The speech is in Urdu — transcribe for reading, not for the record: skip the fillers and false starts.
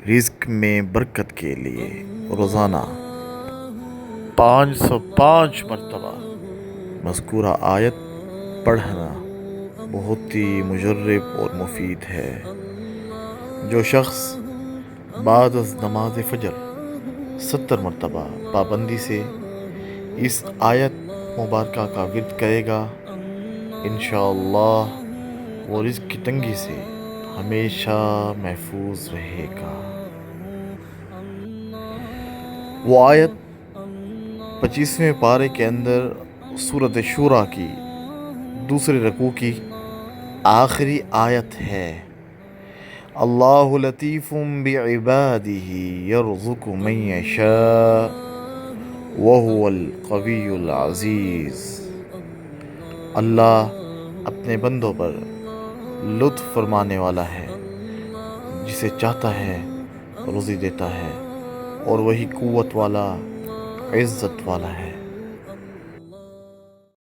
رزق میں برکت کے لیے روزانہ 505 مرتبہ مذکورہ آیت پڑھنا بہت ہی مجرب اور مفید ہے۔ جو شخص بعد از نماز فجر 70 مرتبہ پابندی سے اس آیت مبارکہ کا ورد کرے گا، انشاءاللہ وہ رزق کی تنگی سے ہمیشہ محفوظ رہے گا۔ وہ آیت 25ویں پارے کے اندر سورۃ شورى کی دوسرے رکوع کی آخری آیت ہے۔ اللہ لطیف بعبادہ یرزق من یشاء وہو القوی العزیز۔ اللہ اپنے بندوں پر لطف فرمانے والا ہے، جسے چاہتا ہے روزی دیتا ہے، اور وہی قوت والا، عزت والا ہے۔